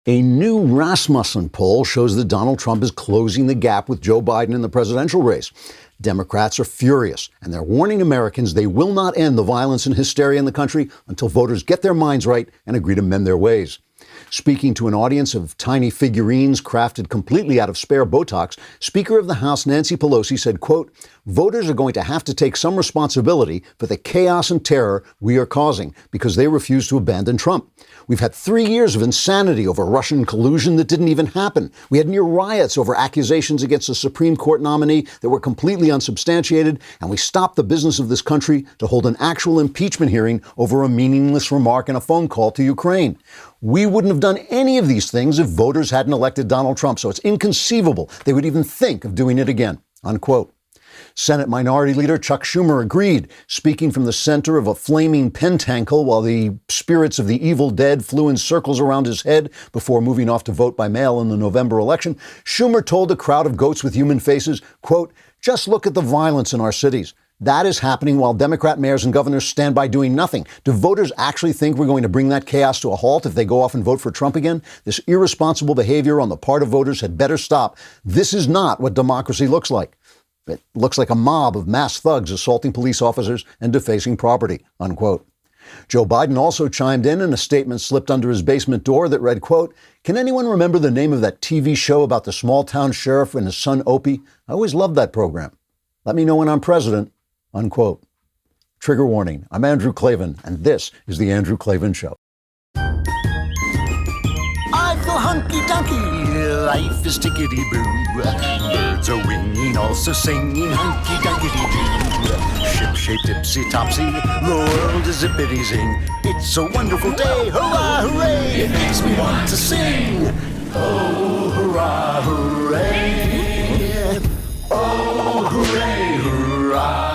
A new Rasmussen poll shows that Donald Trump is closing the gap with Joe Biden in the presidential race. Democrats are furious, and they're warning Americans they will not end the violence and hysteria in the country until voters get their minds right and agree to mend their ways. Speaking to an audience of tiny figurines crafted completely out of spare Botox, Speaker of the House Nancy Pelosi said, quote, "Voters are going to have to take some responsibility for the chaos and terror we are causing because they refuse to abandon Trump. We've had 3 years of insanity over Russian collusion that didn't even happen. We had near riots over accusations against a Supreme Court nominee that were completely unsubstantiated, and we stopped the business of this country to hold an actual impeachment hearing over a meaningless remark and a phone call to Ukraine. We wouldn't have done any of these things if voters hadn't elected Donald Trump, so it's inconceivable they would even think of doing it again," unquote. Senate Minority Leader Chuck Schumer agreed, speaking from the center of a flaming pentacle while the spirits of the evil dead flew in circles around his head before moving off to vote by mail in the November election. Schumer told a crowd of goats with human faces, quote, "Just look at the violence in our cities. That is happening while Democrat mayors and governors stand by doing nothing. Do voters actually think we're going to bring that chaos to a halt if they go off and vote for Trump again? This irresponsible behavior on the part of voters had better stop. This is not what democracy looks like. It looks like a mob of mass thugs assaulting police officers and defacing property," unquote. Joe Biden also chimed in a statement slipped under his basement door that read, quote, "Can anyone remember the name of that TV show about the small town sheriff and his son Opie? I always loved that program. Let me know when I'm president," unquote. Trigger warning. I'm Andrew Klavan, and this is The Andrew Klavan Show. I feel hunky-dunky, life is tickety-boo. Birds are winging, also singing hunky-dunky-doo. Ship-shaped ipsy-topsy, the world is zippity-zing. It's a wonderful day, hurrah, hooray! It makes me want to sing. Oh, hurrah, hooray! Oh, hooray, hurrah!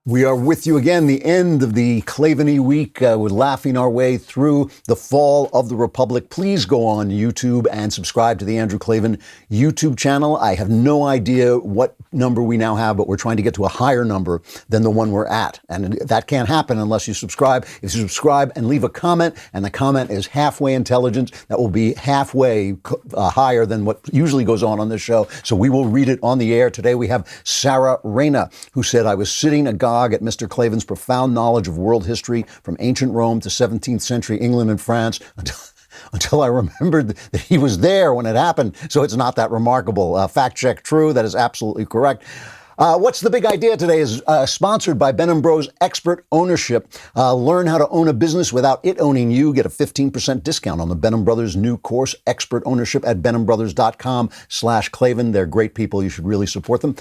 We are with you again, the end of the Klavan-y week. We're laughing our way through the fall of the Republic. Please go on YouTube and subscribe to the Andrew Klavan YouTube channel. I have no idea what number we now have, but we're trying to get to a higher number than the one we're at. And that can't happen unless you subscribe. If you subscribe and leave a comment, and the comment is halfway intelligent, that will be halfway higher than what usually goes on this show. So we will read it on the air. Today we have Sarah Reyna, who said, "I was sitting agog at Mr. Klavan's profound knowledge of world history from ancient Rome to 17th century England and France until I remembered that he was there when it happened. So it's not that remarkable." Fact check true. That is absolutely correct. What's the big idea today is sponsored by Ben & Bros Expert Ownership. Learn how to own a business without it owning you. Get a 15% discount on the Ben & Brothers new course, Expert Ownership, at benandbrothers.com/Klavan. They're great people. You should really support them.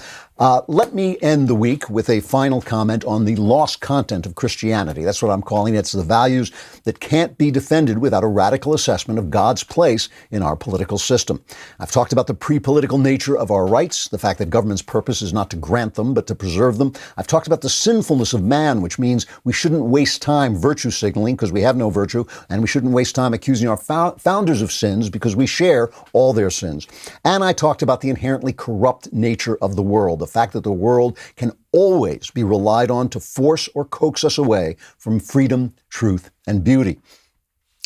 Let me end the week with a final comment on the lost content of Christianity. That's what I'm calling it. It's the values that can't be defended without a radical assessment of God's place in our political system. I've talked about the pre-political nature of our rights, the fact that government's purpose is not to grant them, but to preserve them. I've talked about the sinfulness of man, which means we shouldn't waste time virtue signaling because we have no virtue, and we shouldn't waste time accusing our founders of sins because we share all their sins. And I talked about the inherently corrupt nature of the world, the fact that the world can always be relied on to force or coax us away from freedom, truth, and beauty.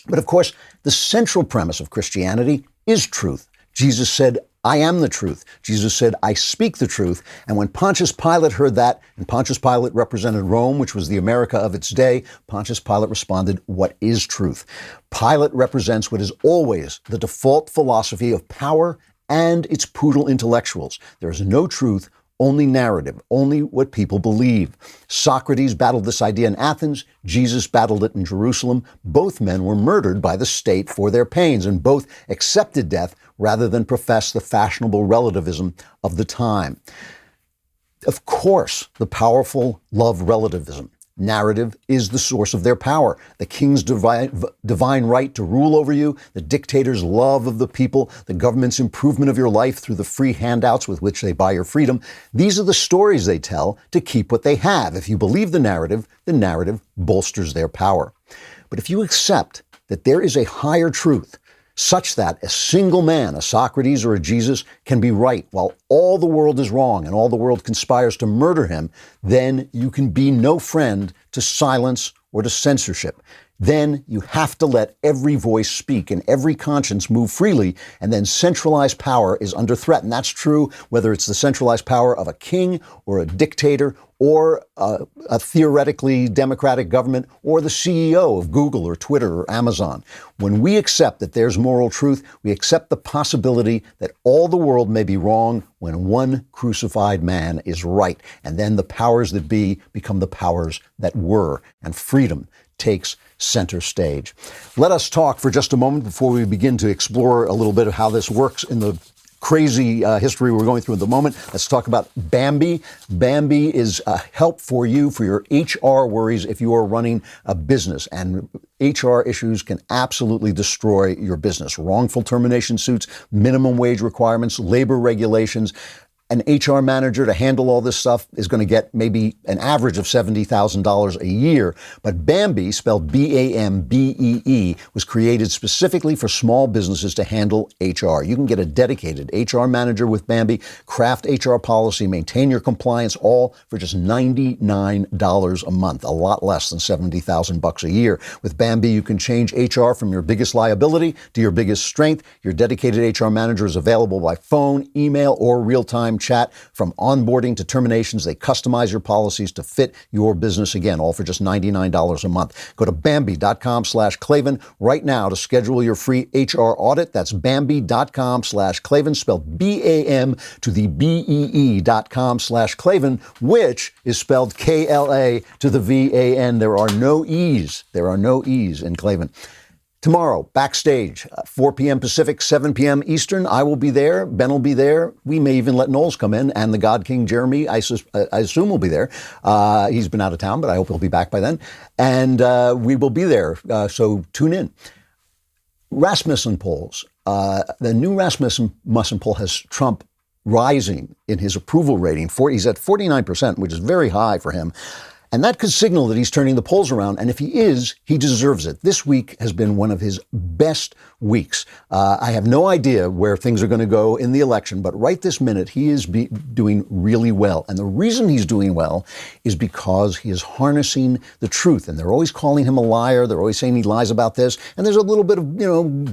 But of course, the central premise of Christianity is truth. Jesus said, "I am the truth." Jesus said, "I speak the truth." And when Pontius Pilate heard that, and Pontius Pilate represented Rome, which was the America of its day, Pontius Pilate responded, "What is truth?" Pilate represents what is always the default philosophy of power and its poodle intellectuals. There is no truth, only narrative, only what people believe. Socrates battled this idea in Athens. Jesus battled it in Jerusalem. Both men were murdered by the state for their pains, and both accepted death rather than profess the fashionable relativism of the time. Of course, the powerful love relativism. Narrative is the source of their power. The king's divine right to rule over you, the dictator's love of the people, the government's improvement of your life through the free handouts with which they buy your freedom. These are the stories they tell to keep what they have. If you believe the narrative bolsters their power. But if you accept that there is a higher truth, such that a single man, a Socrates or a Jesus, can be right while all the world is wrong and all the world conspires to murder him, then you can be no friend to silence or to censorship. Then you have to let every voice speak and every conscience move freely, and then centralized power is under threat. And that's true whether it's the centralized power of a king or a dictator or a theoretically democratic government or the CEO of Google or Twitter or Amazon. When we accept that there's moral truth, we accept the possibility that all the world may be wrong when one crucified man is right. And then the powers that be become the powers that were, and freedom takes center stage. Let us talk for just a moment before we begin to explore a little bit of how this works in the crazy history we're going through at the moment. Let's talk about Bambee. Bambee is help for you for your HR worries if you are running a business, and HR issues can absolutely destroy your business. Wrongful termination suits, minimum wage requirements, labor regulations. An HR manager to handle all this stuff is going to get maybe an average of $70,000 a year. But Bambee, spelled B-A-M-B-E-E, was created specifically for small businesses to handle HR. You can get a dedicated HR manager with Bambee, craft HR policy, maintain your compliance, all for just $99 a month, a lot less than $70,000 a year. With Bambee, you can change HR from your biggest liability to your biggest strength. Your dedicated HR manager is available by phone, email, or real-time chat. From onboarding to terminations, they customize your policies to fit your business, again, all for just $99 a month. Go to Bambee.com/Klavan right now to schedule your free HR audit. That's Bambee.com/Klavan, spelled B-A-M to the BEE.com/Klavan, which is spelled K-L-A to the V-A-N. There are no E's. There are no E's in Klavan. Tomorrow, backstage, 4 p.m. Pacific, 7 p.m. Eastern. I will be there. Ben will be there. We may even let Knowles come in, and the God King Jeremy, I assume, will be there. He's been out of town, but I hope he'll be back by then. And we will be there, so tune in. Rasmussen polls. The new Rasmussen poll has Trump rising in his approval rating. He's at 49%, which is very high for him. And that could signal that he's turning the polls around. And if he is, he deserves it. This week has been one of his best weeks. I have no idea where things are going to go in the election, but right this minute, he is doing really well. And the reason he's doing well is because he is harnessing the truth. And they're always calling him a liar. They're always saying he lies about this. And there's a little bit of,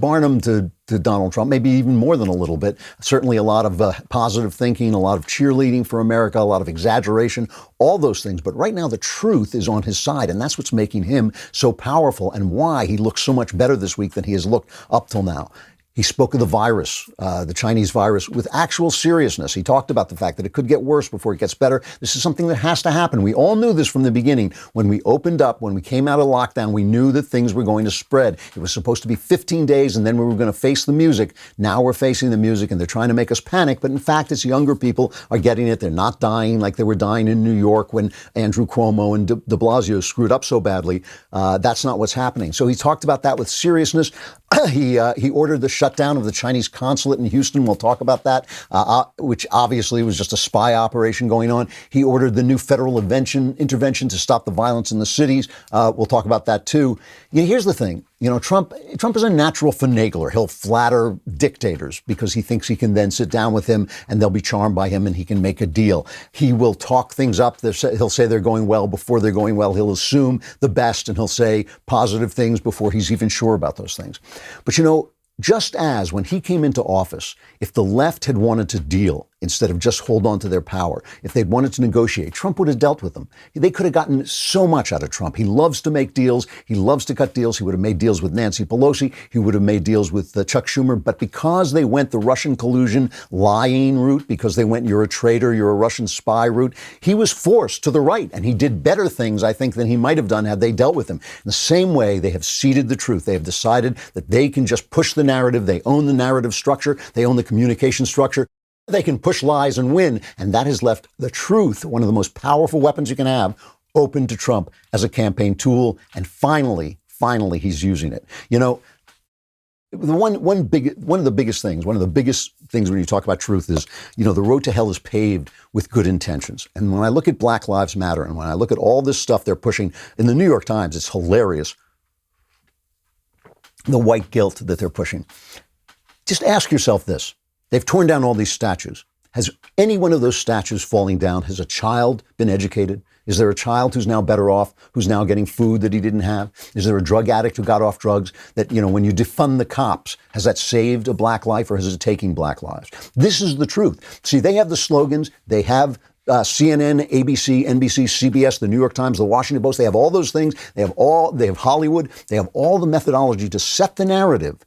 Barnum to Donald Trump, maybe even more than a little bit. Certainly a lot of positive thinking, a lot of cheerleading for America, a lot of exaggeration, all those things. But right now, the truth is on his side, and that's what's making him so powerful and why he looks so much better this week than he has looked up till now. He spoke of the virus, the Chinese virus, with actual seriousness. He talked about the fact that it could get worse before it gets better. This is something that has to happen. We all knew this from the beginning. When we opened up, when we came out of lockdown, we knew that things were going to spread. It was supposed to be 15 days, and then we were going to face the music. Now we're facing the music, and they're trying to make us panic. But in fact, it's younger people are getting it. They're not dying like they were dying in New York when Andrew Cuomo and de Blasio screwed up so badly. That's not what's happening. So he talked about that with seriousness. He ordered the shutdown of the Chinese consulate in Houston. We'll talk about that, which obviously was just a spy operation going on. He ordered the new federal intervention to stop the violence in the cities. We'll talk about that too. Here's the thing. Trump is a natural finagler. He'll flatter dictators because he thinks he can then sit down with him and they'll be charmed by him and he can make a deal. He will talk things up. He'll say they're going well before they're going well. He'll assume the best and he'll say positive things before he's even sure about those things. But just as when he came into office, if the left had wanted to deal instead of just hold on to their power, if they'd wanted to negotiate, Trump would have dealt with them. They could have gotten so much out of Trump. He loves to make deals. He loves to cut deals. He would have made deals with Nancy Pelosi. He would have made deals with Chuck Schumer. But because they went the Russian collusion lying route, because they went you're a traitor, you're a Russian spy route, he was forced to the right. And he did better things, I think, than he might have done had they dealt with him. In the same way, they have ceded the truth. They have decided that they can just push the narrative. They own the narrative structure. They own the communication structure. They can push lies and win. And that has left the truth, one of the most powerful weapons you can have, open to Trump as a campaign tool. And finally, he's using it. One of the biggest things when you talk about truth is, the road to hell is paved with good intentions. And when I look at Black Lives Matter and when I look at all this stuff they're pushing in the New York Times, it's hilarious. The white guilt that they're pushing. Just ask yourself this. They've torn down all these statues. Has any one of those statues falling down, has a child been educated? Is there a child who's now better off, who's now getting food that he didn't have? Is there a drug addict who got off drugs that, when you defund the cops, has that saved a black life or is it taking black lives? This is the truth. See, they have the slogans. They have CNN, ABC, NBC, CBS, the New York Times, the Washington Post. They have all those things. They have Hollywood. They have all the methodology to set the narrative.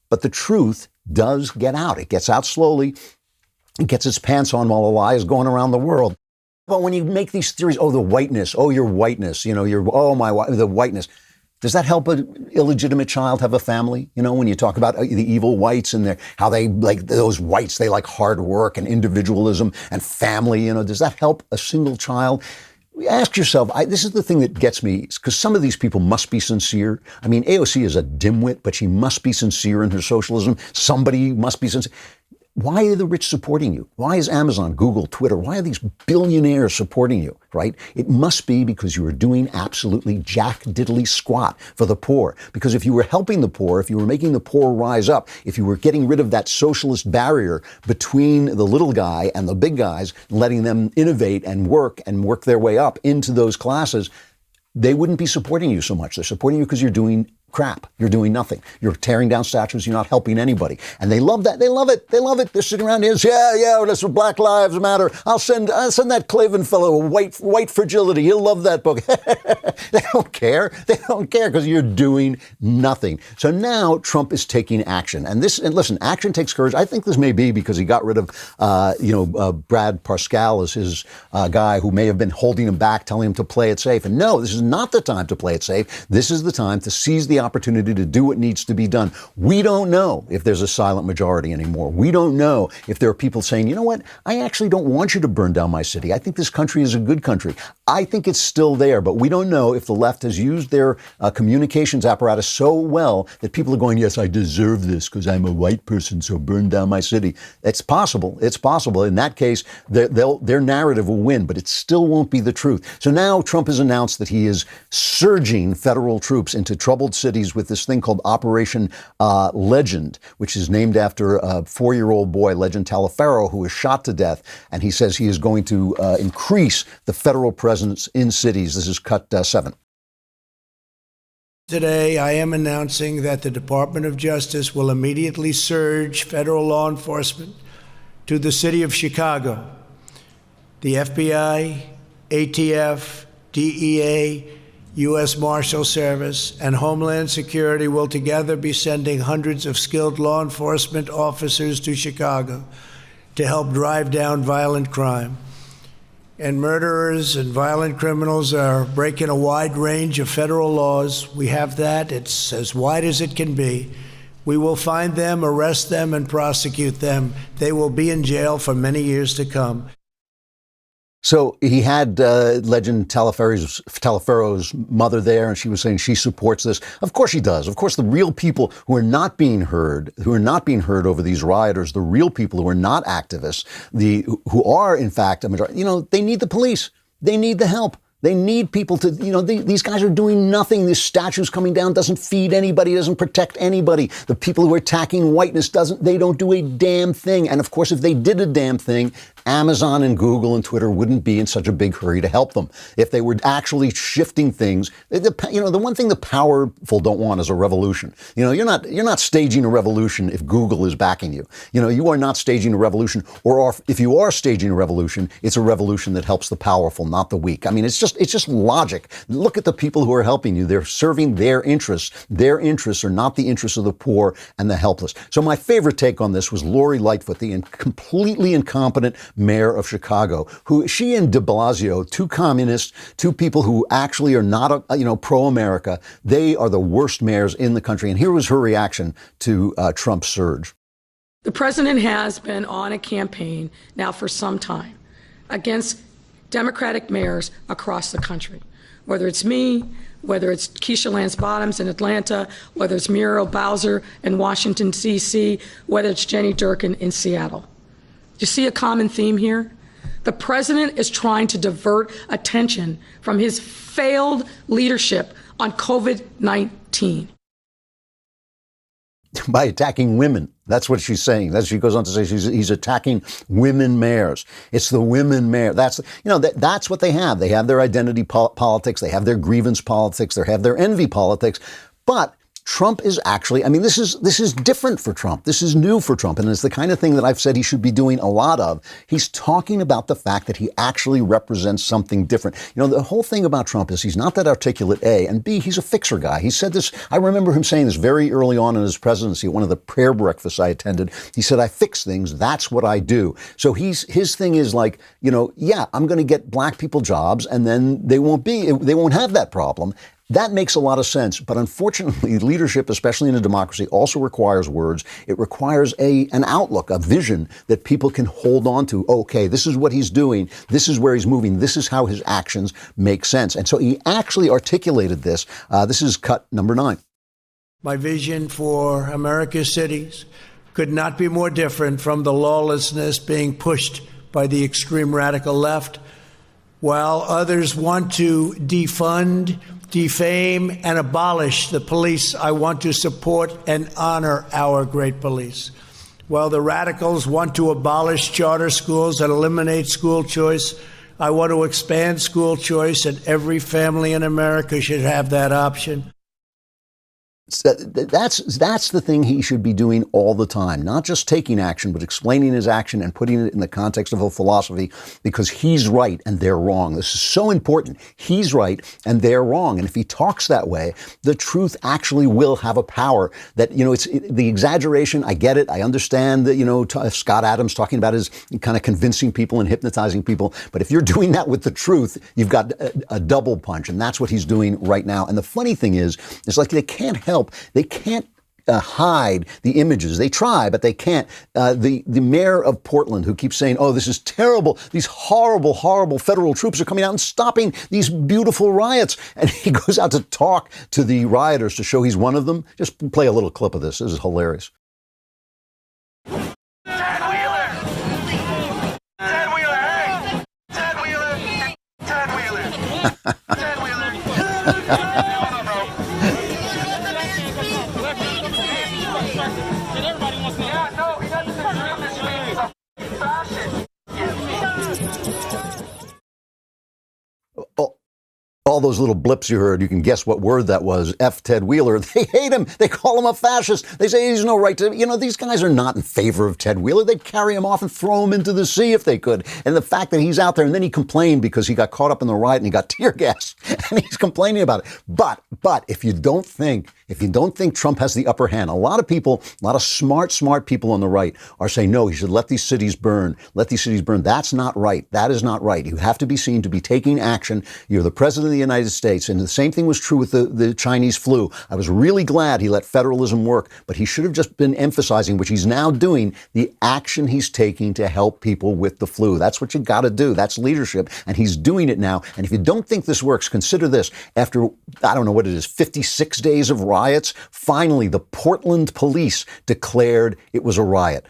But the truth does get out. It gets out slowly. It gets its pants on while a lie is going around the world. Well, when you make these theories, the whiteness, your whiteness, the whiteness. Does that help an illegitimate child have a family? When you talk about the evil whites and how they like those whites, they like hard work and individualism and family, does that help a single child? Ask yourself, this is the thing that gets me, because some of these people must be sincere. I mean, AOC is a dimwit, but she must be sincere in her socialism. Somebody must be sincere. Why are the rich supporting you? Why is Amazon, Google, Twitter, why are these billionaires supporting you, right? It must be because you are doing absolutely jack diddly squat for the poor. Because if you were helping the poor, if you were making the poor rise up, if you were getting rid of that socialist barrier between the little guy and the big guys, letting them innovate and work their way up into those classes, they wouldn't be supporting you so much. They're supporting you because you're doing crap. You're doing nothing. You're tearing down statues. You're not helping anybody. And they love that. They love it. They love it. They're sitting around here. That's what Black Lives Matter. I'll send that Klavan fellow white fragility. He'll love that book. They don't care. They don't care because you're doing nothing. So now Trump is taking action. And listen, action takes courage. I think this may be because he got rid of, Brad Parscale as his guy who may have been holding him back, telling him to play it safe. And no, this is not the time to play it safe. This is the time to seize the opportunity to do what needs to be done. We don't know if there's a silent majority anymore. We don't know if there are people saying, you know what, I actually don't want you to burn down my city. I think this country is a good country. I think it's still there, but we don't know if the left has used their communications apparatus so well that people are going, yes, I deserve this because I'm a white person, so burn down my city. It's possible. It's possible. In that case, their narrative will win, but it still won't be the truth. So now Trump has announced that he is surging federal troops into troubled cities with this thing called Operation Legend, which is named after a 4-year-old boy, Legend Taliaferro, who was shot to death. And he says he is going to increase the federal presence in cities. This is cut 7. Today, I am announcing that the Department of Justice will immediately surge federal law enforcement to the city of Chicago. The FBI, ATF, DEA, U.S. Marshal Service, and Homeland Security will together be sending hundreds of skilled law enforcement officers to Chicago to help drive down violent crime. And murderers and violent criminals are breaking a wide range of federal laws. We have that. It's as wide as it can be. We will find them, arrest them, and prosecute them. They will be in jail for many years to come. So he had Legend Taliaferro's mother there, and she was saying she supports this. Of course she does. Of course, the real people who are not being heard, over these rioters, the real people who are not activists, who are in fact a majority, they need the police. They need the help. They need people to, these guys are doing nothing. This statue's coming down doesn't feed anybody, doesn't protect anybody. The people who are attacking whiteness they don't do a damn thing. And of course, if they did a damn thing, Amazon and Google and Twitter wouldn't be in such a big hurry to help them. If they were actually shifting things, the one thing the powerful don't want is a revolution. You're not staging a revolution if Google is backing you. You are not staging a revolution, or if you are staging a revolution, it's a revolution that helps the powerful, not the weak. I mean, it's just logic. Look at the people who are helping you. They're serving their interests. Their interests are not the interests of the poor and the helpless. So my favorite take on this was Lori Lightfoot, the completely incompetent mayor of Chicago, who she and de Blasio, two communists, two people who actually are not, pro-America. They are the worst mayors in the country. And here was her reaction to Trump's surge. The president has been on a campaign now for some time against Democratic mayors across the country, whether it's me, whether it's Keisha Lance Bottoms in Atlanta, whether it's Muriel Bowser in Washington, D.C., whether it's Jenny Durkin in Seattle. Do you see a common theme here? The president is trying to divert attention from his failed leadership on COVID-19. by attacking women. That's what she's saying. She goes on to say he's attacking women mayors. It's the women mayor. That's what they have. They have their identity politics. They have their grievance politics. They have their envy politics. But Trump is actually, this is different for Trump. This is new for Trump. And it's the kind of thing that I've said he should be doing a lot of. He's talking about the fact that he actually represents something different. The whole thing about Trump is he's not that articulate, A, and B, he's a fixer guy. He said this, I remember him saying this very early on in his presidency at one of the prayer breakfasts I attended. He said, I fix things. That's what I do. So his thing is like, I'm going to get black people jobs and then they won't have that problem. That makes a lot of sense. But unfortunately, leadership, especially in a democracy, also requires words. It requires an outlook, a vision that people can hold on to. Okay, this is what he's doing. This is where he's moving. This is how his actions make sense. And so he actually articulated this. This is cut number 9. My vision for America's cities could not be more different from the lawlessness being pushed by the extreme radical left. While others want to defund, defame, and abolish the police, I want to support and honor our great police. While the radicals want to abolish charter schools and eliminate school choice, I want to expand school choice, and every family in America should have that option. That's the thing he should be doing all the time, not just taking action, but explaining his action and putting it in the context of a philosophy, because he's right and they're wrong. This is so important. He's right and they're wrong. And if he talks that way, the truth actually will have a power that, it's the exaggeration. I get it. I understand that, Scott Adams talking about his kind of convincing people and hypnotizing people. But if you're doing that with the truth, you've got a double punch. And that's what he's doing right now. And the funny thing is, it's like they can't help. They can't hide the images. They try, but they can't. The mayor of Portland, who keeps saying, oh, this is terrible. These horrible, horrible federal troops are coming out and stopping these beautiful riots. And he goes out to talk to the rioters to show he's one of them. Just play a little clip of this. This is hilarious. All those little blips you heard, you can guess what word that was. F. Ted Wheeler. They hate him. They call him a fascist. They say he's no right to, these guys are not in favor of Ted Wheeler. They'd carry him off and throw him into the sea if they could. And the fact that he's out there, and then he complained because he got caught up in the riot and he got tear gas, and he's complaining about it. But if you don't think Trump has the upper hand, a lot of people, a lot of smart people on the right are saying, no, he should let these cities burn. Let these cities burn. That's not right. That is not right. You have to be seen to be taking action. You're the president of the United States. And the same thing was true with the Chinese flu. I was really glad he let federalism work, but he should have just been emphasizing, which he's now doing, the action he's taking to help people with the flu. That's what you got to do. That's leadership. And he's doing it now. And if you don't think this works, consider this. After, I don't know what it is, 56 days of riots, finally the Portland police declared it was a riot.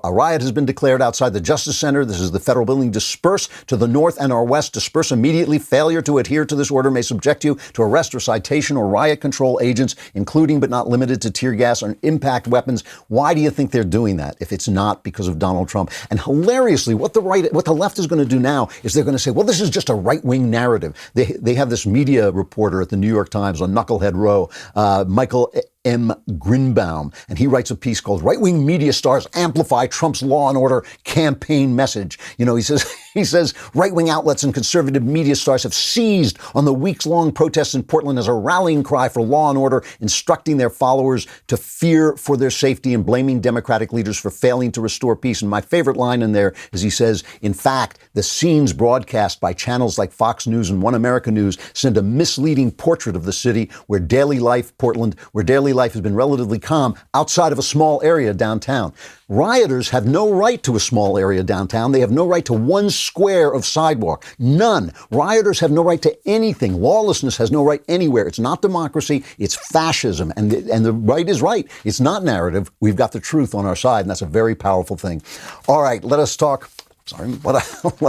A riot has been declared outside the Justice Center. This is the federal building. Disperse to the north and our west. Disperse immediately. Failure to adhere to this order may subject you to arrest or citation or riot control agents, including but not limited to tear gas or impact weapons. Why do you think they're doing that if it's not because of Donald Trump? And hilariously, what the left is going to do now is they're going to say, well, this is just a right-wing narrative. They have this media reporter at the New York Times on Knucklehead Row, Michael M. Grinbaum, and he writes a piece called Right-Wing Media Stars Amplify Trump's Law and Order Campaign Message. He says right-wing outlets and conservative media stars have seized on the weeks-long protests in Portland as a rallying cry for law and order, instructing their followers to fear for their safety and blaming Democratic leaders for failing to restore peace. And my favorite line in there is he says, in fact, the scenes broadcast by channels like Fox News and One America News send a misleading portrait of the city where daily life has been relatively calm outside of a small area downtown. Rioters have no right to a small area downtown. They have no right to one square of sidewalk. None. Rioters have no right to anything. Lawlessness has no right anywhere. It's not democracy. It's fascism. And the right is right. It's not narrative. We've got the truth on our side, and that's a very powerful thing. All right, let us talk Sorry, let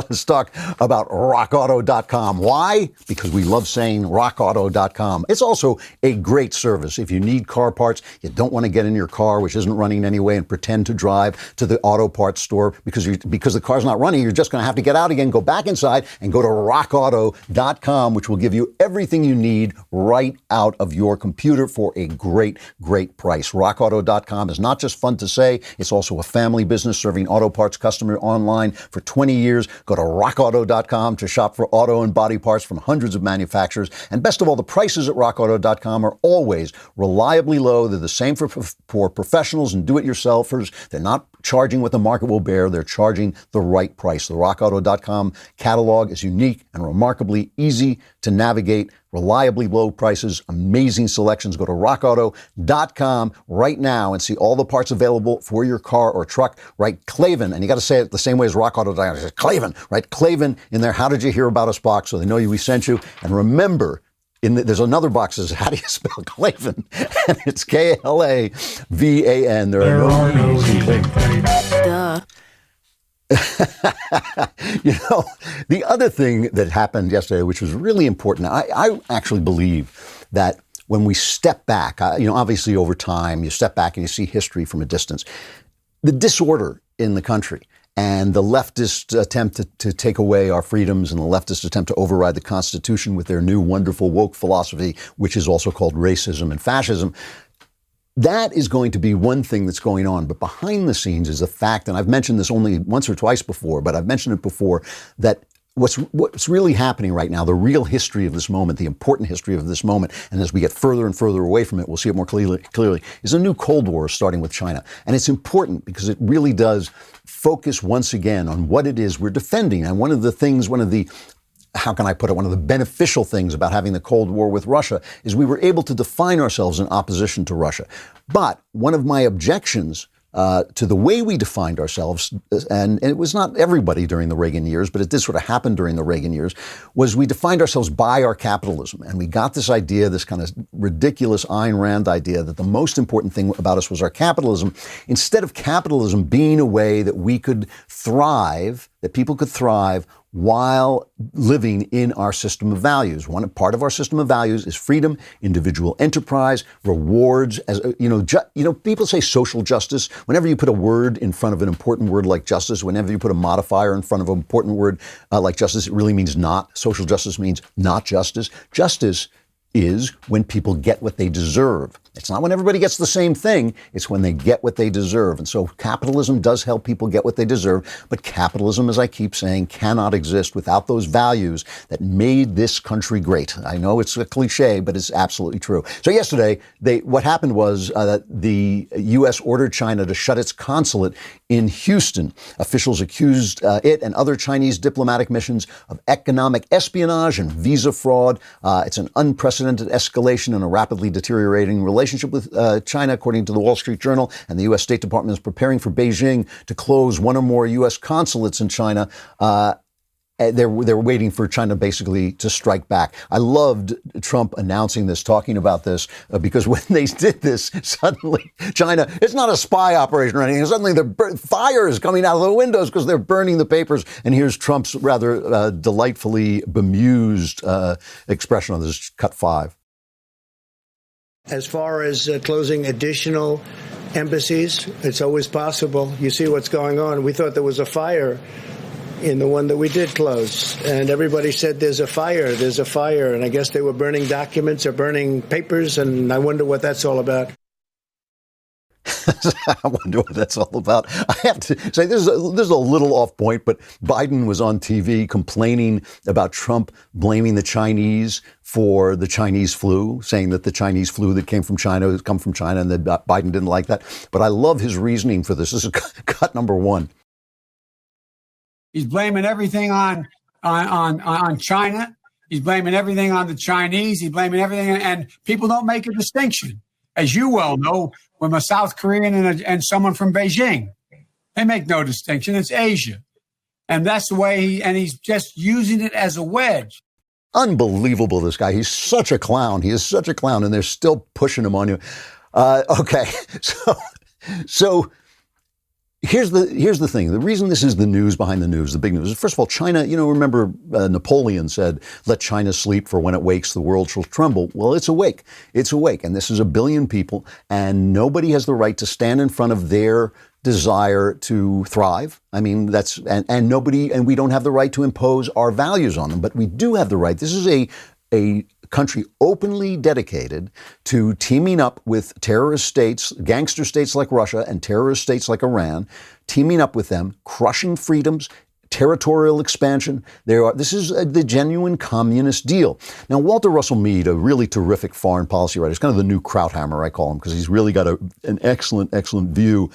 us talk about rockauto.com. Why? Because we love saying rockauto.com. It's also a great service. If you need car parts, you don't want to get in your car, which isn't running anyway, and pretend to drive to the auto parts store because the car's not running, you're just going to have to get out again, go back inside, and go to rockauto.com, which will give you everything you need right out of your computer for a great, great price. Rockauto.com is not just fun to say, it's also a family business serving auto parts customers online for 20 years. Go to rockauto.com to shop for auto and body parts from hundreds of manufacturers. And best of all, the prices at rockauto.com are always reliably low. They're the same for professionals and do-it-yourselfers. They're not charging what the market will bear. They're charging the right price. The rockauto.com catalog is unique and remarkably easy to navigate. Reliably low prices, amazing selections. Go to rockauto.com right now and see all the parts available for your car or truck. Write Klavan, and you got to say it the same way as rockauto.com. Klavan, right? Klavan in there. How did you hear about us box? So they know we sent you. And remember, there's another box that says, how do you spell Klavan? And it's Klavan. There are no easy things. Duh. The other thing that happened yesterday, which was really important, I actually believe that when we step back, obviously over time, you step back and you see history from a distance, the disorder in the country and the leftist attempt to take away our freedoms and the leftist attempt to override the Constitution with their new wonderful woke philosophy, which is also called racism and fascism. That is going to be one thing that's going on. But behind the scenes is the fact, and I've mentioned this only once or twice before, but I've mentioned it before, that what's really happening right now, the real history of this moment, the important history of this moment, and as we get further and further away from it, we'll see it more clearly, is a new Cold War starting with China. And it's important because it really does focus once again on what it is we're defending. And one of the beneficial things about having the Cold War with Russia is we were able to define ourselves in opposition to Russia. But one of my objections to the way we defined ourselves, and it was not everybody during the Reagan years, but it did sort of happen during the Reagan years, was we defined ourselves by our capitalism. And we got this idea, this kind of ridiculous Ayn Rand idea that the most important thing about us was our capitalism. Instead of capitalism being a way that we could thrive, that people could thrive while living in our system of values. One part of our system of values is freedom, individual enterprise, rewards. As people say social justice. Whenever you put a word in front of an important word like justice, whenever you put a modifier in front of an important word like justice, it really means not. Social justice means not justice. Justice is when people get what they deserve. It's not when everybody gets the same thing. It's when they get what they deserve. And so capitalism does help people get what they deserve. But capitalism, as I keep saying, cannot exist without those values that made this country great. I know it's a cliche, but it's absolutely true. So yesterday, what happened was that the U.S. ordered China to shut its consulate in Houston. Officials accused it and other Chinese diplomatic missions of economic espionage and visa fraud. It's an unprecedented escalation in a rapidly deteriorating relationship with China, according to the Wall Street Journal. And the U.S. State Department is preparing for Beijing to close one or more U.S. consulates in China. They're waiting for China basically to strike back. I loved Trump announcing this, talking about this, because when they did this, suddenly China, it's not a spy operation or anything. Suddenly the fire is coming out of the windows because they're burning the papers. And here's Trump's rather delightfully bemused expression on this. Cut 5. As far as closing additional embassies, it's always possible. You see what's going on. We thought there was a fire in the one that we did close. And everybody said, there's a fire. And I guess they were burning documents or burning papers. And I wonder what that's all about. I wonder what that's all about. I have to say, this is a little off point, but Biden was on TV complaining about Trump blaming the Chinese for the Chinese flu, saying that the Chinese flu that came from China has come from China, and that Biden didn't like that. But I love his reasoning for this. This is cut number 1. He's blaming everything on China. He's blaming everything on the Chinese. He's blaming everything, and people don't make a distinction. As you well know, when a South Korean and someone from Beijing, they make no distinction. It's Asia. And that's the way he's just using it as a wedge. Unbelievable, this guy. He's such a clown. He is such a clown, and they're still pushing him on you. Okay, so Here's the thing. The reason this is the news behind the news, the big news, is first of all, China, remember Napoleon said, let China sleep, for when it wakes, the world shall tremble. Well, it's awake. It's awake. And this is 1 billion people, and nobody has the right to stand in front of their desire to thrive. I mean, and we don't have the right to impose our values on them, but we do have the right. This is a country openly dedicated to teaming up with terrorist states, gangster states like Russia and terrorist states like Iran, teaming up with them, crushing freedoms, territorial expansion. This is the genuine communist deal. Now, Walter Russell Mead, a really terrific foreign policy writer, is kind of the new Krauthammer, I call him, because he's really got an excellent view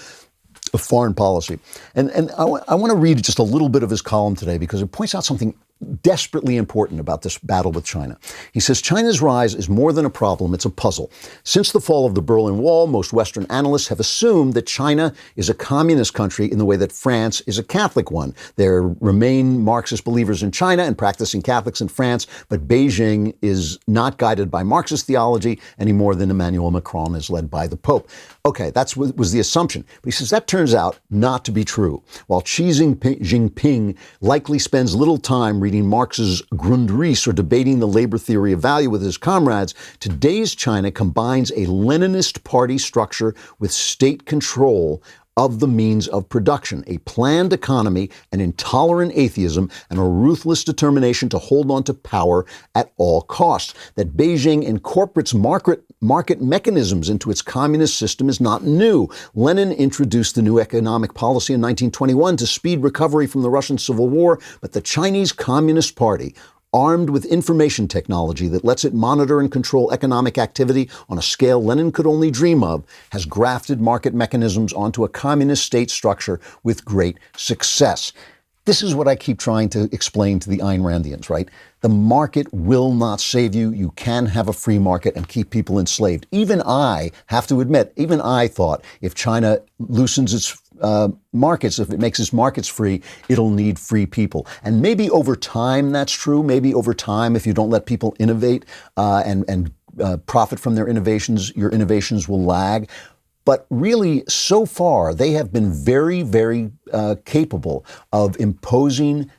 of foreign policy. And I want to read just a little bit of his column today, because it points out something desperately important about this battle with China. He says, China's rise is more than a problem, it's a puzzle. Since the fall of the Berlin Wall, most Western analysts have assumed that China is a communist country in the way that France is a Catholic one. There remain Marxist believers in China and practicing Catholics in France, but Beijing is not guided by Marxist theology any more than Emmanuel Macron is led by the Pope. Okay, that was the assumption. But he says that turns out not to be true. While Xi Jinping likely spends little time reading Marx's Grundrisse or debating the labor theory of value with his comrades, today's China combines a Leninist party structure with state control of the means of production, a planned economy, an intolerant atheism, and a ruthless determination to hold on to power at all costs. That Beijing incorporates market mechanisms into its communist system is not new. Lenin introduced the new economic policy in 1921 to speed recovery from the Russian Civil War, but the Chinese Communist Party, armed with information technology that lets it monitor and control economic activity on a scale Lenin could only dream of, has grafted market mechanisms onto a communist state structure with great success. This is what I keep trying to explain to the Ayn Randians, right? The market will not save you. You can have a free market and keep people enslaved. Even I have to admit, even I thought if China loosens its markets, if it makes its markets free, it'll need free people. And maybe over time that's true. Maybe over time, if you don't let people innovate and profit from their innovations, your innovations will lag. But really, so far, they have been very, very capable of imposing,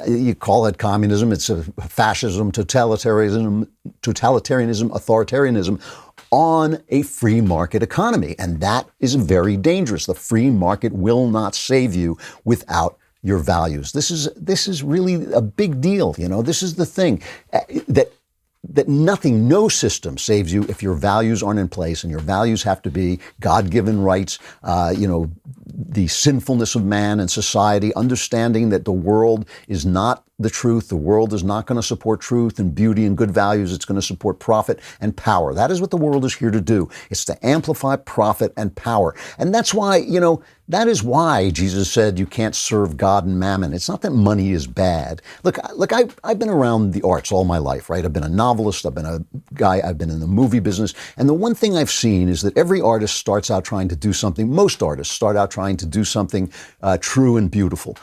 you call it communism, it's a fascism, totalitarianism, authoritarianism, on a free market economy. And that is very dangerous. The free market will not save you without your values. This is really a big deal. This is the thing that no system saves you if your values aren't in place, and your values have to be God-given rights, the sinfulness of man and society, understanding that the world is not the truth. The world is not going to support truth and beauty and good values. It's going to support profit and power. That is what the world is here to do. It's to amplify profit and power. And that's why, that is why Jesus said you can't serve God and mammon. It's not that money is bad. Look, I've been around the arts all my life, right? I've been a novelist. I've been in the movie business. And the one thing I've seen is that every artist starts out trying to do something. Most artists start out trying to do something true and beautiful.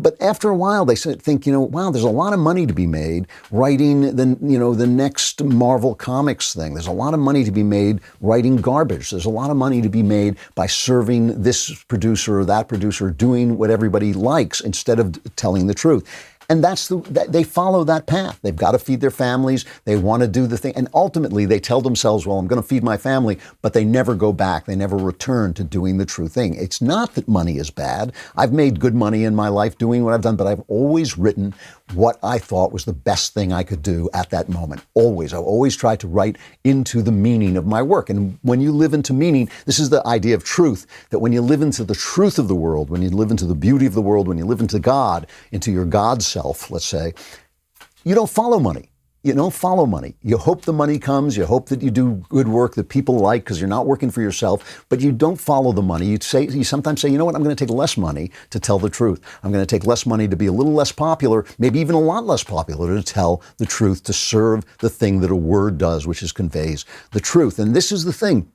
But after a while, they think, wow, there's a lot of money to be made writing the next Marvel Comics thing. There's a lot of money to be made writing garbage. There's a lot of money to be made by serving this producer or that producer, doing what everybody likes instead of telling the truth. And they follow that path. They've got to feed their families. They want to do the thing. And ultimately, they tell themselves, well, I'm going to feed my family, but they never go back. They never return to doing the true thing. It's not that money is bad. I've made good money in my life doing what I've done, but I've always written what I thought was the best thing I could do at that moment. Always. I've always tried to write into the meaning of my work. And when you live into meaning, this is the idea of truth, that when you live into the truth of the world, when you live into the beauty of the world, when you live into God, into your God self, let's say, you don't follow money. You don't follow money. You hope the money comes. You hope that you do good work that people like because you're not working for yourself, but you don't follow the money. You sometimes say, you know what, I'm going to take less money to tell the truth. I'm going to take less money to be a little less popular, maybe even a lot less popular, to tell the truth, to serve the thing that a word does, which is conveys the truth. And this is the thing.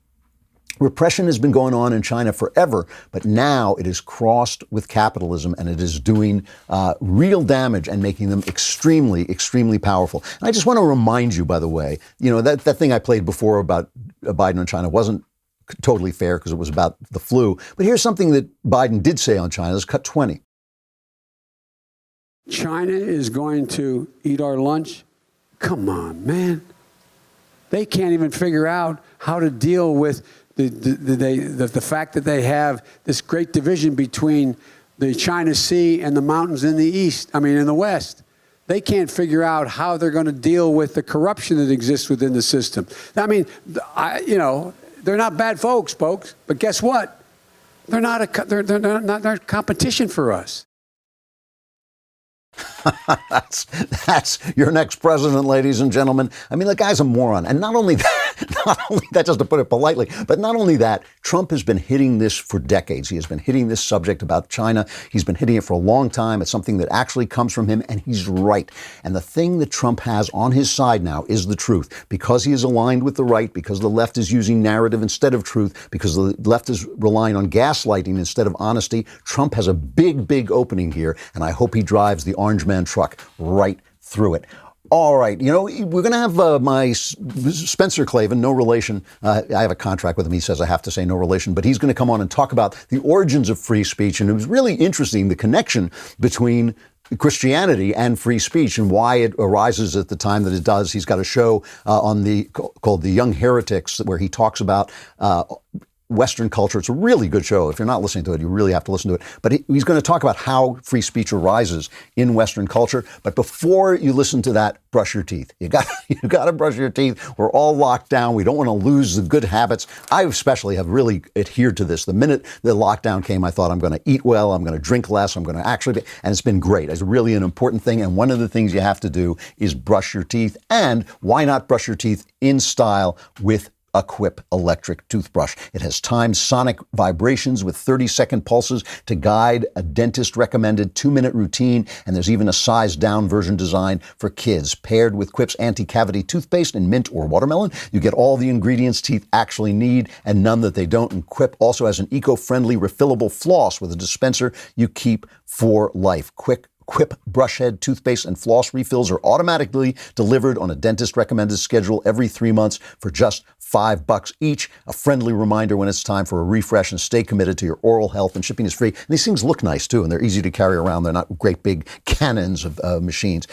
Repression has been going on in China forever, but now it is crossed with capitalism, and it is doing real damage and making them extremely, extremely powerful. And I just want to remind you, by the way, that thing I played before about Biden and China wasn't totally fair because it was about the flu. But here's something that Biden did say on China. Let's cut 20. China is going to eat our lunch? Come on, man. They can't even figure out how to deal with the fact that they have this great division between the China Sea and the mountains in the west. They can't figure out how they're going to deal with the corruption that exists within the system. I mean, they're not bad folks, but guess what? They're not they're competition for us. That's your next president, ladies and gentlemen. I mean, the guy's a moron. And not only that, just to put it politely, but not only that, Trump has been hitting this for decades. He has been hitting this subject about China. He's been hitting it for a long time. It's something that actually comes from him, and he's right. And the thing that Trump has on his side now is the truth. Because he is aligned with the right, because the left is using narrative instead of truth, because the left is relying on gaslighting instead of honesty, Trump has a big, big opening here, and I hope he drives the orange man truck right through it. All right. We're going to have my Spencer Klavan, no relation. I have a contract with him. He says I have to say no relation, but he's going to come on and talk about the origins of free speech. And it was really interesting, the connection between Christianity and free speech and why it arises at the time that it does. He's got a show called The Young Heretics, where he talks about Western culture. It's a really good show. If you're not listening to it, you really have to listen to it. But he's going to talk about how free speech arises in Western culture. But before you listen to that, brush your teeth. You got to brush your teeth. We're all locked down. We don't want to lose the good habits. I especially have really adhered to this. The minute the lockdown came, I thought I'm going to eat well. I'm going to drink less. I'm going to and it's been great. It's really an important thing. And one of the things you have to do is brush your teeth. And why not brush your teeth in style with a Quip electric toothbrush? It has timed sonic vibrations with 30-second pulses to guide a dentist-recommended 2-minute routine, and there's even a sized-down version designed for kids. Paired with Quip's anti-cavity toothpaste in mint or watermelon, you get all the ingredients teeth actually need and none that they don't. And Quip also has an eco-friendly refillable floss with a dispenser you keep for life. Quip brush head, toothpaste, and floss refills are automatically delivered on a dentist-recommended schedule every 3 months for just $5 each. A friendly reminder when it's time for a refresh, and stay committed to your oral health, and shipping is free. And these things look nice, too, and they're easy to carry around. They're not great big cannons of machines.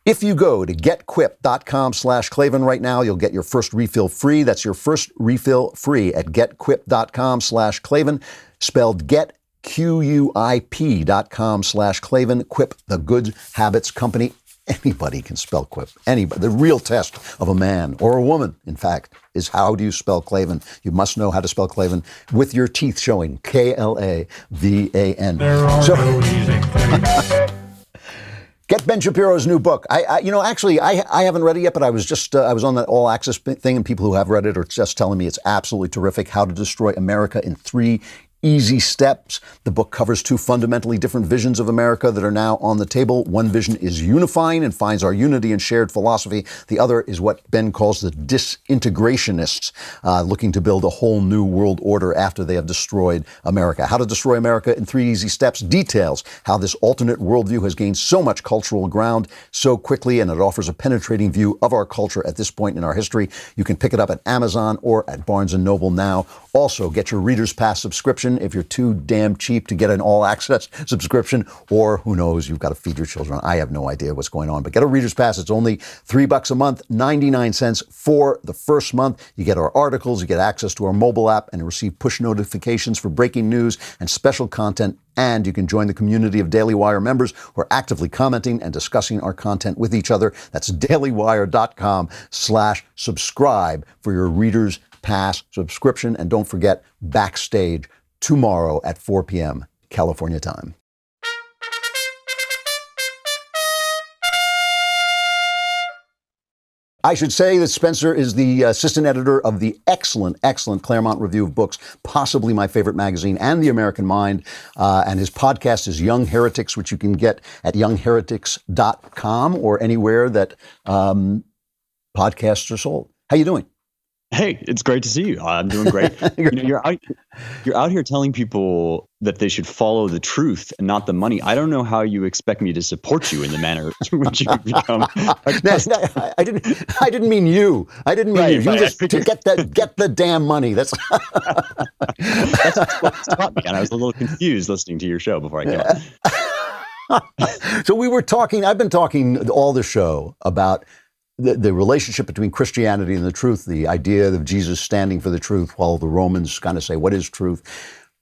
If you go to getquip.com/Klavan right now, you'll get your first refill free. That's your first refill free at getquip.com/Klavan, spelled get QUIP.com/Klavan. Quip, the good habits company. Anybody can spell Quip. Anybody. The real test of a man or a woman, in fact, is how do you spell Klavan? You must know how to spell Klavan with your teeth showing. Klavan. There are no easy things. Get Ben Shapiro's new book. I haven't read it yet, but I was on that All Access thing, and people who have read it are just telling me it's absolutely terrific. How to Destroy America in 3 Easy Steps. The book covers 2 fundamentally different visions of America that are now on the table. One vision is unifying and finds our unity and shared philosophy. The other is what Ben calls the disintegrationists, looking to build a whole new world order after they have destroyed America. How to Destroy America in 3 Easy Steps details how this alternate worldview has gained so much cultural ground so quickly, and it offers a penetrating view of our culture at this point in our history. You can pick it up at Amazon or at Barnes & Noble now. Also, get your Reader's Pass subscription if you're too damn cheap to get an all-access subscription, or who knows, you've got to feed your children. I have no idea what's going on, but get a Reader's Pass. It's only $3 a month, 99 cents for the first month. You get our articles, you get access to our mobile app, and receive push notifications for breaking news and special content. And you can join the community of Daily Wire members who are actively commenting and discussing our content with each other. That's dailywire.com/subscribe for your Reader's Pass subscription. And don't forget, Backstage tomorrow at 4 p.m. California time. I should say that Spencer is the assistant editor of the excellent Claremont Review of Books, possibly my favorite magazine, and The American Mind. And his podcast is Young Heretics, which you can get at youngheretics.com or anywhere that podcasts are sold. How you doing? Hey, it's great to see you. I'm doing great. You're out here telling people that they should follow the truth and not the money. I don't know how you expect me to support you in the manner in which you've become. I didn't mean you. I didn't mean you. You just to get the damn money. That's what taught me, and I was a little confused listening to your show before I came on. So I've been talking all the show about the relationship between Christianity and the truth, the idea of Jesus standing for the truth while the Romans kind of say, what is truth?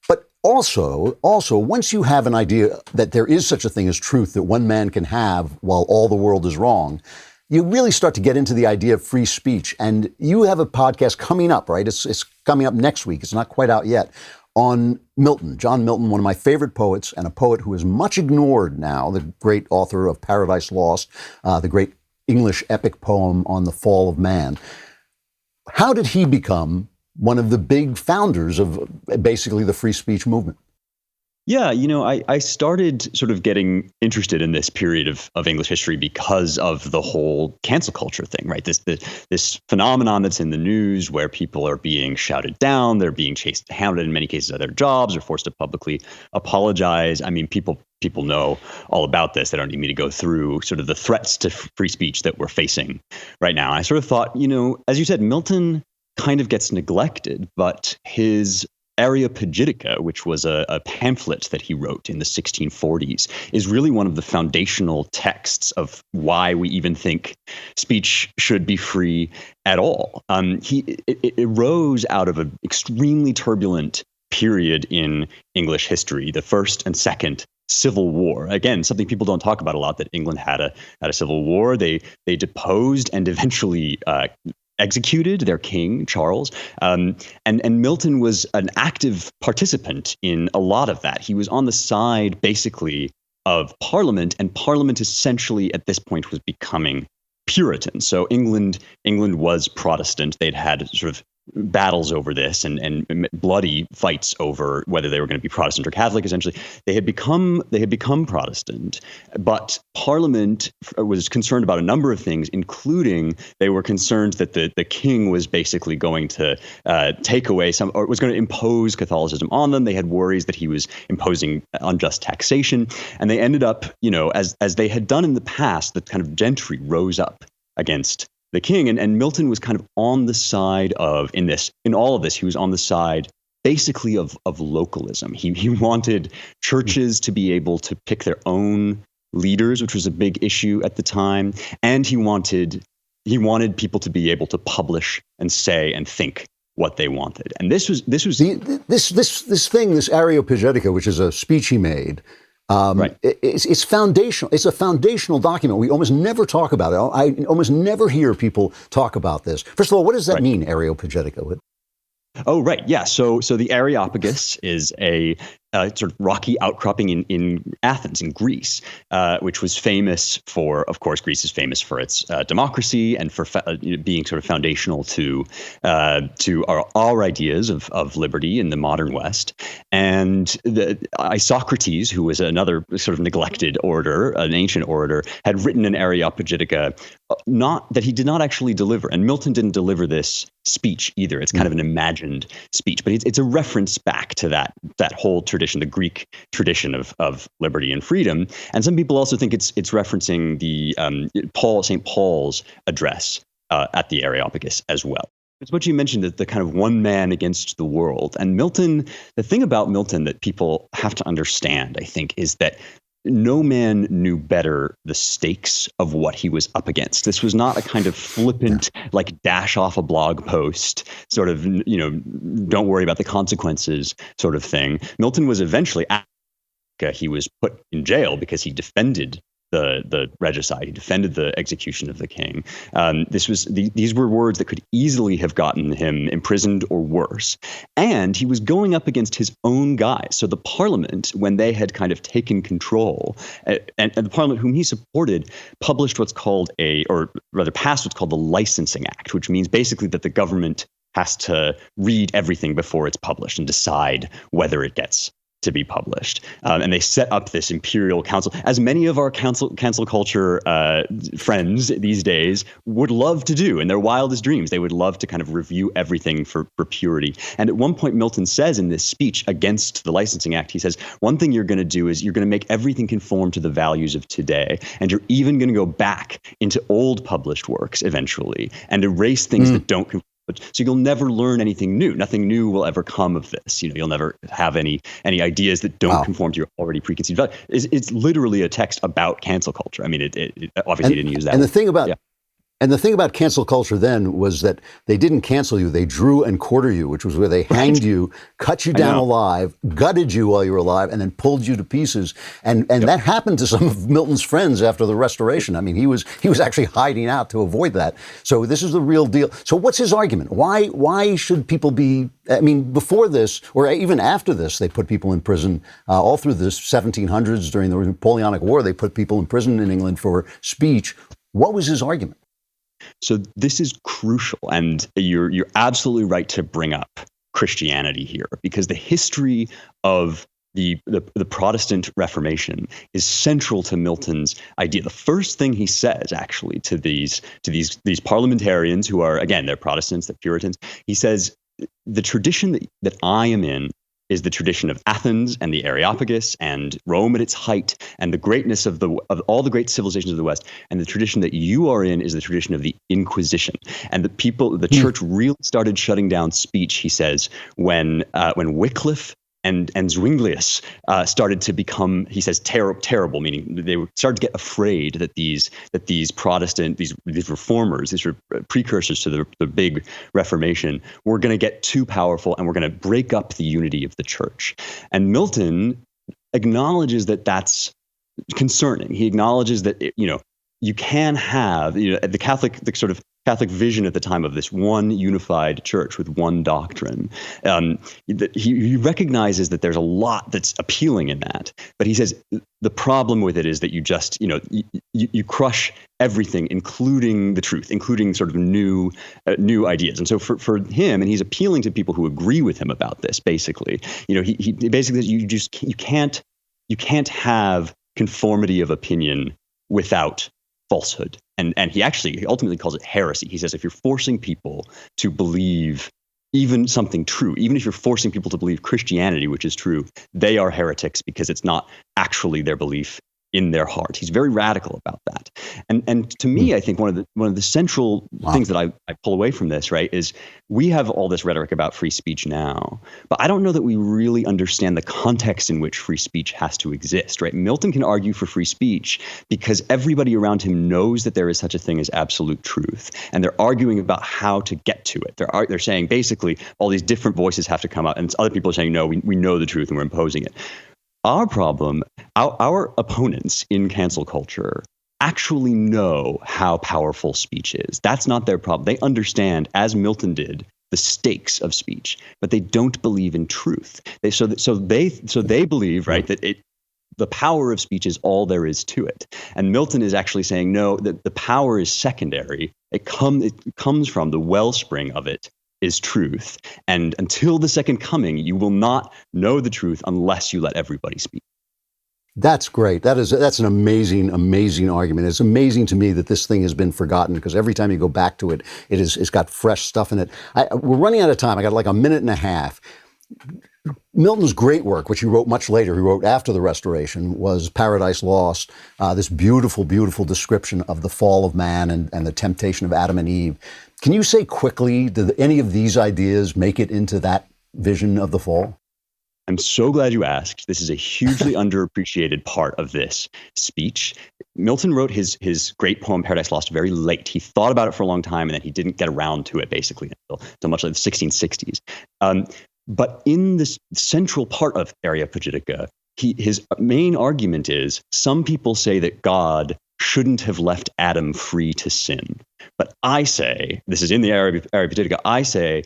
But also, once you have an idea that there is such a thing as truth that one man can have while all the world is wrong, you really start to get into the idea of free speech. And you have a podcast coming up, right? It's coming up next week. It's not quite out yet. On Milton, John Milton, one of my favorite poets, and a poet who is much ignored now, the great author of Paradise Lost, the great English epic poem on the fall of man. How did he become one of the big founders of basically the free speech movement? Yeah, I started sort of getting interested in this period of English history because of the whole cancel culture thing, right? This phenomenon that's in the news where people are being shouted down, they're being hounded in many cases out of their jobs, or forced to publicly apologize. I mean, people know all about this. They don't need me to go through sort of the threats to free speech that we're facing right now. And I sort of thought, as you said, Milton kind of gets neglected, but his Areopagitica, which was a pamphlet that he wrote in the 1640s, is really one of the foundational texts of why we even think speech should be free at all. It arose out of an extremely turbulent period in English history, the First and Second Civil War. Again, something people don't talk about a lot, that England had a civil war. They deposed and eventually executed their king, Charles. And Milton was an active participant in a lot of that. He was on the side, basically, of Parliament, and Parliament essentially at this point was becoming Puritan. So England was Protestant. They'd had sort of battles over this and bloody fights over whether they were going to be Protestant or Catholic. Essentially, they had become Protestant, but Parliament was concerned about a number of things, including they were concerned that the king was basically going to take away or was going to impose Catholicism on them. They had worries that he was imposing unjust taxation, and they ended up, as they had done in the past, the kind of gentry rose up against the king, and Milton was kind of on the side of, in all of this, he was on the side basically of localism. He wanted churches to be able to pick their own leaders, which was a big issue at the time, and he wanted people to be able to publish and say and think what they wanted. And this Areopagitica, which is a speech he made. Right. It's foundational. It's a foundational document. We almost never talk about it. I almost never hear people talk about this. First of all, what does that mean, Areopagitica? Oh, right. Yeah. So the Areopagus is a sort of rocky outcropping in Athens, in Greece, which was famous for, of course, Greece is famous for its democracy and for being sort of foundational to our ideas of liberty in the modern West. And Isocrates, who was another sort of neglected orator, an ancient orator, had written an Areopagitica, that he did not actually deliver. And Milton didn't deliver this speech either. It's kind of an imagined speech, but it's a reference back to that whole tradition, the Greek tradition of liberty and freedom. And some people also think it's referencing the St. Paul's address at the Areopagus as well. It's what you mentioned, that the kind of one man against the world. And Milton, the thing about Milton that people have to understand, I think, is that no man knew better the stakes of what he was up against. This was not a kind of flippant, like dash off a blog post, sort of, don't worry about the consequences sort of thing. Milton was eventually, he was put in jail because he defended the regicide. He defended the execution of the king. These were words that could easily have gotten him imprisoned or worse. And he was going up against his own guys. So the Parliament, when they had kind of taken control, and the Parliament whom he supported, published passed what's called the Licensing Act, which means basically that the government has to read everything before it's published and decide whether it gets to be published. And they set up this imperial council, as many of our cancel culture friends these days would love to do in their wildest dreams. They would love to kind of review everything for purity. And at one point, Milton says in this speech against the Licensing Act, he says, one thing you're going to do is you're going to make everything conform to the values of today. And you're even going to go back into old published works eventually and erase things that don't conform. So you'll never learn anything new. Nothing new will ever come of this. You'll never have any ideas that don't conform to your already preconceived value. It's literally a text about cancel culture. I mean, it obviously didn't use that. And the thing about And the thing about cancel culture then was that they didn't cancel you. They drew and quarter you, which was where they hanged you, cut you down alive, gutted you while you were alive, and then pulled you to pieces. And that happened to some of Milton's friends after the Restoration. I mean, he was actually hiding out to avoid that. So this is the real deal. So what's his argument? Why should people be, I mean, before this, or even after this, they put people in prison. All through the 1700s, during the Napoleonic War, they put people in prison in England for speech. What was his argument? So this is crucial, and you're absolutely right to bring up Christianity here, because the history of the Protestant Reformation is central to Milton's idea. The first thing he says, actually, to these parliamentarians who are, again, they're Protestants, they're Puritans, he says, the tradition that I am in is the tradition of Athens and the Areopagus and Rome at its height and the greatness of all the great civilizations of the West. And the tradition that you are in is the tradition of the Inquisition. And the church really started shutting down speech, he says, when Wycliffe and Zwinglius started to become, he says, terrible, meaning they started to get afraid that these Protestant, these reformers, these were precursors to the big Reformation, were going to get too powerful and were going to break up the unity of the church. And Milton acknowledges that that's concerning. He acknowledges that you can have the Catholic vision at the time of this one unified church with one doctrine. He recognizes that there's a lot that's appealing in that, but he says the problem with it is that you just you crush everything, including the truth, including sort of new ideas. And so for him, and he's appealing to people who agree with him about this. Basically, he basically says you can't have conformity of opinion without falsehood. And he ultimately calls it heresy. He says if you're forcing people to believe even something true, even if you're forcing people to believe Christianity, which is true, they are heretics because it's not actually their belief in their heart. He's very radical about that. And to me, I think one of the central things that I pull away from this, right, is we have all this rhetoric about free speech now, but I don't know that we really understand the context in which free speech has to exist, right? Milton can argue for free speech because everybody around him knows that there is such a thing as absolute truth, and they're arguing about how to get to it. They're saying basically all these different voices have to come out, and other people are saying, no, we know the truth and we're imposing it. Our problem, our opponents in cancel culture actually know how powerful speech is. That's not their problem. They understand, as Milton did, the stakes of speech, but they don't believe in truth. So they believe, right, that the power of speech is all there is to it. And Milton is actually saying, no, that the power is secondary. It comes from the wellspring of it is truth. And until the second coming, you will not know the truth unless you let everybody speak. That's great. That's an amazing, amazing argument. It's amazing to me that this thing has been forgotten, because every time you go back to it, it's got fresh stuff in it. We're running out of time. I got like a minute and a half. Milton's great work, which he wrote much later, he wrote after the Restoration, was Paradise Lost, this beautiful, beautiful description of the fall of man and the temptation of Adam and Eve. Can you say quickly, did any of these ideas make it into that vision of the fall? I'm so glad you asked. This is a hugely underappreciated part of this speech. Milton wrote his great poem, Paradise Lost, very late. He thought about it for a long time, and then he didn't get around to it, basically, until much like the 1660s. But in this central part of Areopagitica, his main argument is some people say that God shouldn't have left Adam free to sin. But I say, this is in the Areopagitica, I say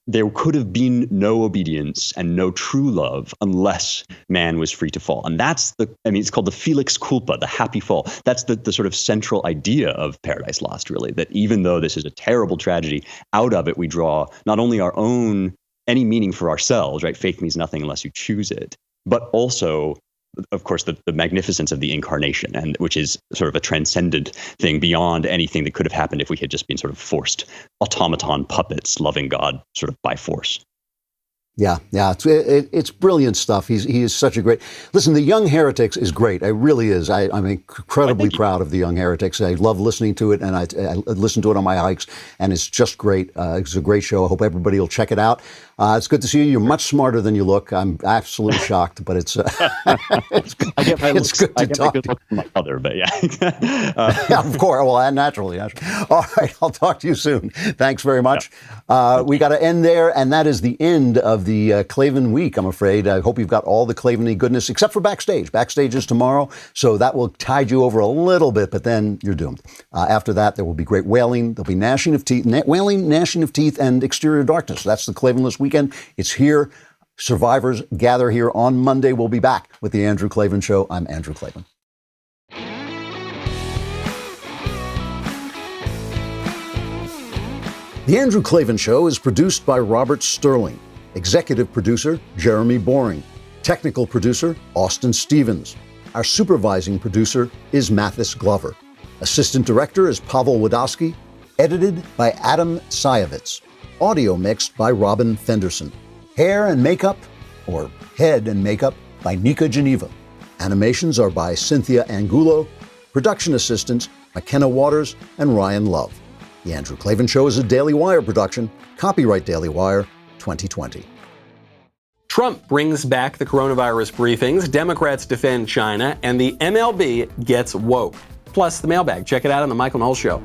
there could have been no obedience and no true love unless man was free to fall. And that's it's called the Felix Culpa, the happy fall. That's the sort of central idea of Paradise Lost, really, that even though this is a terrible tragedy, out of it we draw not only our own, any meaning for ourselves, right? Faith means nothing unless you choose it, but also, of course, the magnificence of the incarnation, and which is sort of a transcendent thing beyond anything that could have happened if we had just been sort of forced automaton puppets loving God sort of by force. Yeah, it's brilliant stuff. He is such a great. Listen, The Young Heretics is great. It really is. I'm incredibly proud of The Young Heretics. I love listening to it, and I listen to it on my hikes, and it's just great. It's a great show. I hope everybody will check it out. It's good to see you. You're much smarter than you look. I'm absolutely shocked, but it's it's good to talk to you. From my mother, but yeah. Yeah, of course. Well, naturally. All right, I'll talk to you soon. Thanks very much. Yeah. We got to end there, and that is the end of the Klavan week, I'm afraid. I hope you've got all the Klavan-y goodness, except for backstage. Backstage is tomorrow, so that will tide you over a little bit, but then you're doomed. After that, there will be great wailing. There'll be gnashing of teeth, and exterior darkness. That's the Klavanless weekend. It's here. Survivors gather here on Monday. We'll be back with the Andrew Klavan Show. I'm Andrew Klavan. The Andrew Klavan Show is produced by Robert Sterling. Executive producer, Jeremy Boring. Technical producer, Austin Stevens. Our supervising producer is Mathis Glover. Assistant director is Pavel Wadowski. Edited by Adam Sayevitz. Audio mixed by Robin Fenderson. Hair and makeup, or head and makeup, by Nika Geneva. Animations are by Cynthia Angulo. Production assistants, McKenna Waters and Ryan Love. The Andrew Klavan Show is a Daily Wire production. Copyright Daily Wire 2020. Trump brings back the coronavirus briefings, Democrats defend China, and the MLB gets woke. Plus the mailbag. Check it out on The Michael Knowles Show.